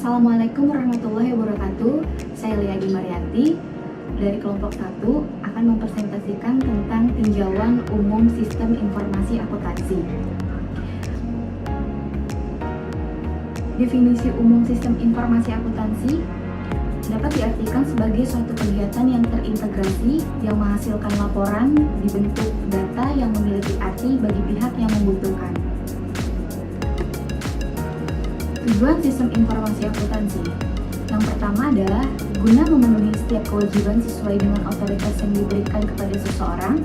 Assalamualaikum warahmatullahi wabarakatuh. Saya Liadi Marianti dari kelompok 1 akan mempresentasikan tentang tinjauan umum sistem informasi akuntansi. Definisi umum sistem informasi akuntansi dapat diartikan sebagai suatu kegiatan yang terintegrasi yang menghasilkan laporan dibentuk data yang memiliki arti bagi pihak yang membutuhkan. Tujuan sistem informasi akuntansi yang pertama adalah guna memenuhi setiap kewajiban sesuai dengan otoritas yang diberikan kepada seseorang.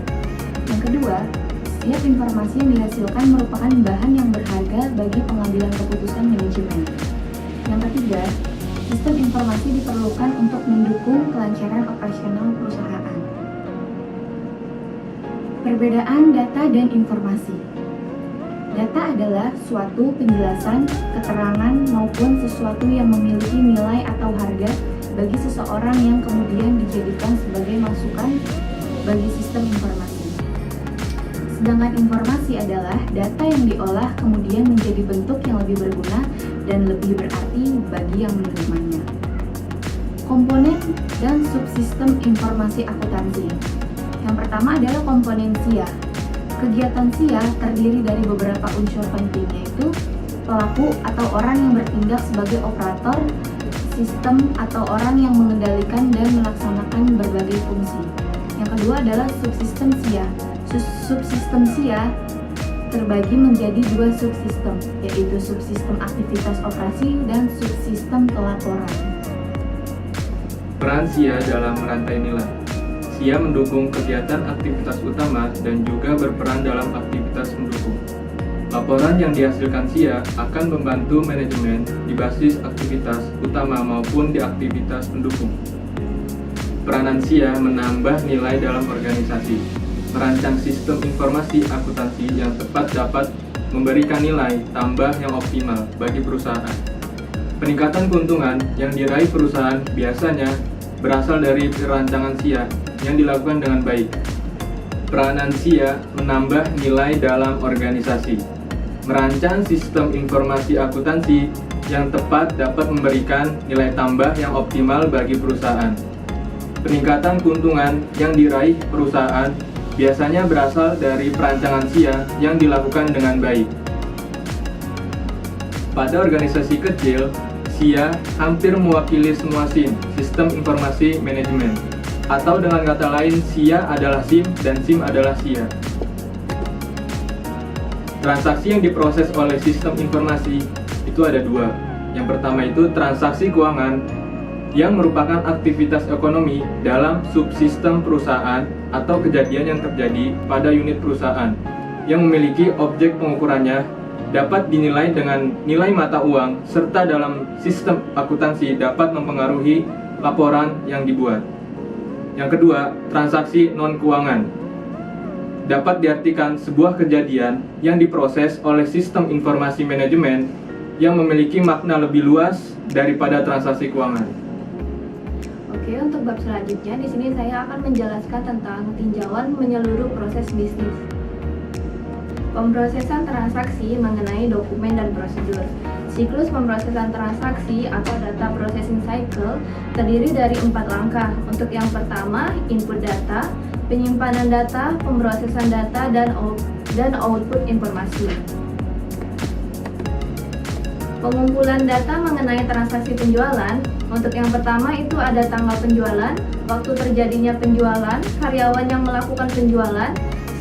Yang kedua, setiap informasi yang dihasilkan merupakan bahan yang berharga bagi pengambilan keputusan manajemen. Yang ketiga, sistem informasi diperlukan untuk mendukung kelancaran operasional perusahaan. Perbedaan data dan informasi. Data adalah suatu penjelasan, keterangan, maupun sesuatu yang memiliki nilai atau harga bagi seseorang yang kemudian dijadikan sebagai masukan bagi sistem informasi. Sedangkan informasi adalah data yang diolah kemudian menjadi bentuk yang lebih berguna dan lebih berarti bagi yang menerimanya. Komponen dan subsistem informasi akuntansi. Yang pertama adalah komponen SIA. Kegiatan SIA terdiri dari beberapa unsur penting, yaitu pelaku atau orang yang bertindak sebagai operator sistem atau orang yang mengendalikan dan melaksanakan berbagai fungsi. Yang kedua adalah subsistem SIA. Subsistem SIA terbagi menjadi dua subsistem, yaitu subsistem aktivitas operasi dan subsistem pelaporan. Peran SIA dalam rantai nilai. SIA mendukung kegiatan aktivitas utama dan juga berperan dalam aktivitas mendukung. Laporan yang dihasilkan SIA akan membantu manajemen di basis aktivitas utama maupun di aktivitas pendukung. Peranan SIA menambah nilai dalam organisasi, merancang sistem informasi akuntansi yang tepat dapat memberikan nilai tambah yang optimal bagi perusahaan. Peningkatan keuntungan yang diraih perusahaan biasanya berasal dari perancangan SIA yang dilakukan dengan baik. Peranan SIA menambah nilai dalam organisasi. Merancang sistem informasi akuntansi yang tepat dapat memberikan nilai tambah yang optimal bagi perusahaan. Peningkatan keuntungan yang diraih perusahaan biasanya berasal dari perancangan SIA yang dilakukan dengan baik. Pada organisasi kecil, SIA hampir mewakili semua SIM, sistem informasi manajemen. Atau dengan kata lain, SIA adalah SIM dan SIM adalah SIA. Transaksi yang diproses oleh sistem informasi itu ada dua. Yang pertama itu transaksi keuangan yang merupakan aktivitas ekonomi dalam subsistem perusahaan atau kejadian yang terjadi pada unit perusahaan yang memiliki objek pengukurannya dapat dinilai dengan nilai mata uang serta dalam sistem akuntansi dapat mempengaruhi laporan yang dibuat. Yang kedua, transaksi non-keuangan dapat diartikan sebuah kejadian yang diproses oleh sistem informasi manajemen yang memiliki makna lebih luas daripada transaksi keuangan. Oke, untuk bab selanjutnya di sini saya akan menjelaskan tentang tinjauan menyeluruh proses bisnis. Pemrosesan transaksi mengenai dokumen dan prosedur. Siklus pemrosesan transaksi atau data processing cycle terdiri dari 4 langkah. Untuk yang pertama, input data, penyimpanan data, pemrosesan data, dan output informasi. Pengumpulan data mengenai transaksi penjualan. Untuk yang pertama itu ada tanggal penjualan, waktu terjadinya penjualan, karyawan yang melakukan penjualan,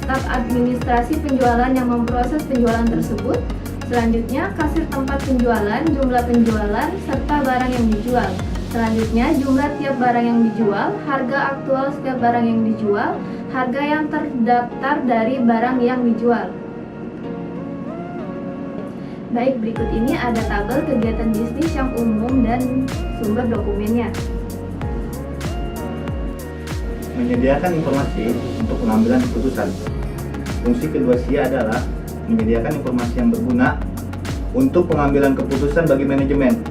staf administrasi penjualan yang memproses penjualan tersebut. Selanjutnya, kasir tempat penjualan, jumlah penjualan, serta barang yang dijual. Selanjutnya, jumlah tiap barang yang dijual, harga aktual setiap barang yang dijual, harga yang terdaftar dari barang yang dijual. Baik, berikut ini ada tabel kegiatan bisnis yang umum dan sumber dokumennya. Menyediakan informasi untuk pengambilan keputusan. Fungsi kedua SIA adalah menyediakan informasi yang berguna untuk pengambilan keputusan bagi manajemen.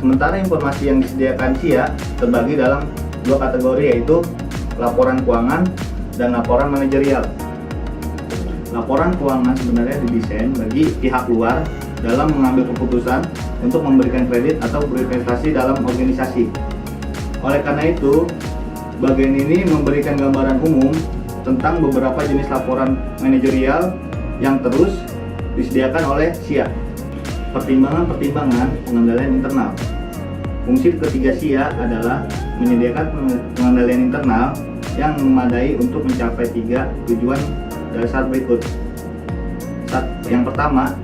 Sementara informasi yang disediakan SIA terbagi dalam dua kategori, yaitu laporan keuangan dan laporan manajerial. Laporan keuangan sebenarnya didesain bagi pihak luar dalam mengambil keputusan untuk memberikan kredit atau berinvestasi dalam organisasi. Oleh karena itu, bagian ini memberikan gambaran umum tentang beberapa jenis laporan manajerial yang terus disediakan oleh SIA. Pertimbangan-pertimbangan pengendalian internal. Fungsi ketiga SIA adalah menyediakan pengendalian internal yang memadai untuk mencapai 3 tujuan dasar berikut. Yang pertama,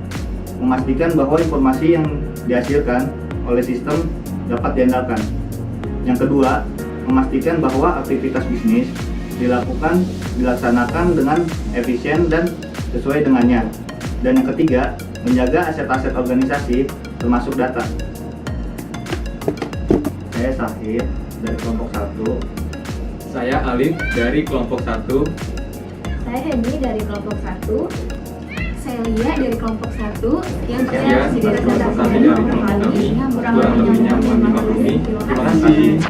memastikan bahwa informasi yang dihasilkan oleh sistem dapat diandalkan. Yang kedua, memastikan bahwa aktivitas bisnis dilaksanakan dengan efisien dan sesuai dengannya. Dan yang ketiga, menjaga aset-aset organisasi termasuk data. Saya Sahid dari kelompok 1. Saya Alif dari kelompok 1. Saya Henry dari kelompok 1. Saya Lia dari kelompok 1. Sekian Sekian pertanyaan pertanyaan kami dari kelompok kami. Kurang lebihnya mohon dimaklumi. Terima kasih.